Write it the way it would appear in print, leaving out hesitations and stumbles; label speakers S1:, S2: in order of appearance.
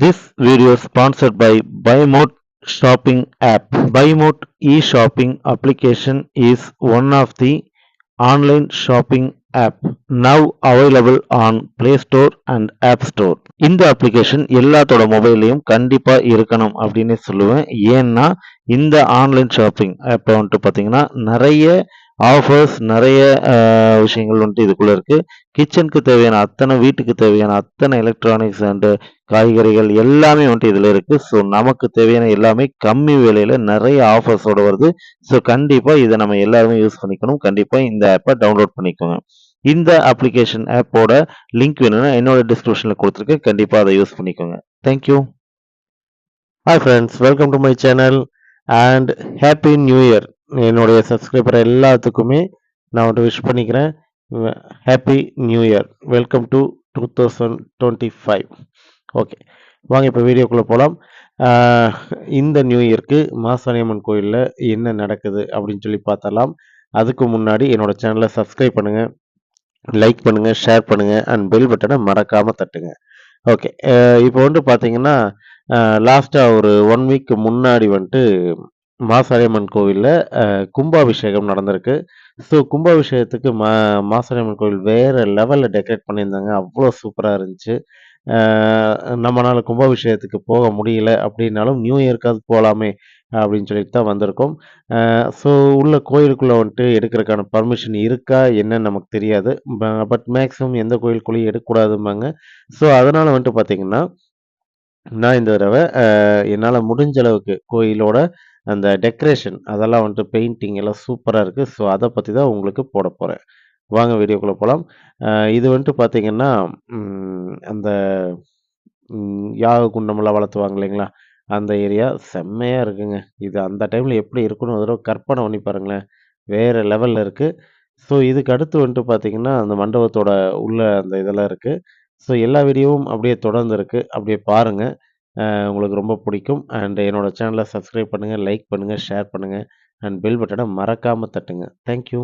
S1: This video is sponsored by BuyMote shopping app. BuyMote e-shopping application is one of the online shopping app now available on Play Store and App Store. இந்த application எல்லாத்தோட மொபைல்லையும் கண்டிப்பா இருக்கணும் அப்படின்னு சொல்லுவேன். ஏன்னா இந்த online shopping ஆப்பை வந்துட்டு பார்த்தீங்கன்னா நிறைய ஆஃபர்ஸ் நிறைய விஷயங்கள் வந்துட்டு இதுக்குள்ள இருக்கு. கிச்சனுக்கு தேவையான அத்தனை வீட்டுக்கு தேவையான அத்தனை எலக்ட்ரானிக்ஸ் அண்ட் காய்கறிகள் எல்லாமே வந்துட்டு இதில் இருக்குது. ஸோ நமக்கு தேவையான எல்லாமே கம்மி விலையில் நிறைய ஆஃபர்ஸோடு வருது. ஸோ கண்டிப்பாக இதை நம்ம எல்லாருமே யூஸ் பண்ணிக்கணும். கண்டிப்பாக இந்த ஆப்பை டவுன்லோட் பண்ணிக்கோங்க. இந்த அப்ளிகேஷன் ஆப்போட லிங்க் வேணும்னா என்னோட டிஸ்கிரிப்ஷனில் கொடுத்துருக்கேன். கண்டிப்பாக அதை யூஸ் பண்ணிக்கோங்க. Thank you. Hi friends, welcome to my channel and happy new year. என்னுடைய சப்ஸ்கிரைபர் எல்லாத்துக்குமே நான் வந்து விஷ் பண்ணிக்கிறேன். Happy new year, welcome to 2025. Okay, வாங்க இப்போ வீடியோக்குள்ளே போகலாம். இந்த நியூ இயர்க்கு மாசாணியம்மன் கோயிலில் என்ன நடக்குது அப்படின்னு சொல்லி பார்த்தலாம். அதுக்கு முன்னாடி என்னோட சேனலை சப்ஸ்கிரைப் பண்ணுங்கள், லைக் பண்ணுங்கள், ஷேர் பண்ணுங்கள் அண்ட் பெல் பட்டனை மறக்காமல் தட்டுங்க. ஓகே, இப்போ வந்துட்டு பார்த்தீங்கன்னா லாஸ்ட்டாக ஒரு 1 வீக் முன்னாடி வந்துட்டு மாசாணியம்மன் கோவிலில் கும்பாபிஷேகம் நடந்திருக்கு. ஸோ கும்பாபிஷேகத்துக்கு மாசாணியம்மன் கோவில் வேறு லெவலில் டெக்கரேட் பண்ணியிருந்தாங்க. அவ்வளோ சூப்பராக இருந்துச்சு. நம்மளால் கும்பாபிஷேகத்துக்கு போக முடியல அப்படின்னாலும் நியூ இயர்க்காவது போகலாமே அப்படின்னு சொல்லிட்டு தான் வந்திருக்கோம். ஸோ உள்ள கோயிலுக்குள்ளே வந்துட்டு எடுக்கிறதுக்கான பர்மிஷன் இருக்கா என்னன்னு நமக்கு தெரியாது. பட் மேக்ஸிமம் எந்த கோயிலுக்குள்ளேயும் எடுக்கக்கூடாதும்பாங்க. ஸோ அதனால் வந்துட்டு பார்த்திங்கன்னா நான் இந்த தடவை என்னால் முடிஞ்ச அளவுக்கு கோயிலோட அந்த டெக்கரேஷன் அதெல்லாம் வந்துட்டு பெயிண்டிங் எல்லாம் சூப்பராக இருக்குது. ஸோ அதை பற்றி தான் உங்களுக்கு போட போகிறேன். வாங்க வீடியோக்குள்ளே போகலாம். இது வந்துட்டு பார்த்தீங்கன்னா அந்த யாக குண்டமெல்லாம் வளர்த்துவாங்க இல்லைங்களா, அந்த ஏரியா செம்மையாக இருக்குங்க. இது அந்த டைமில் எப்படி இருக்குன்னு ஒரு தடவை கற்பனை பண்ணி பாருங்களேன், வேறு லெவலில் இருக்குது. ஸோ இதுக்கு அடுத்து வந்துட்டு பார்த்தீங்கன்னா அந்த மண்டபத்தோட உள்ள அந்த இதெல்லாம் இருக்குது. ஸோ எல்லா வீடியோவும் அப்படியே தொடர்ந்து இருக்குது, அப்படியே பாருங்கள். உங்களுக்கு ரொம்ப பிடிக்கும். அண்ட் என்னோட சேனலை சப்ஸ்கிரைப் பண்ணுங்கள், லைக் பண்ணுங்கள், ஷேர் பண்ணுங்கள் அண்ட் பெல் பட்டனை மறக்காமல் தட்டுங்க. தேங்க்யூ.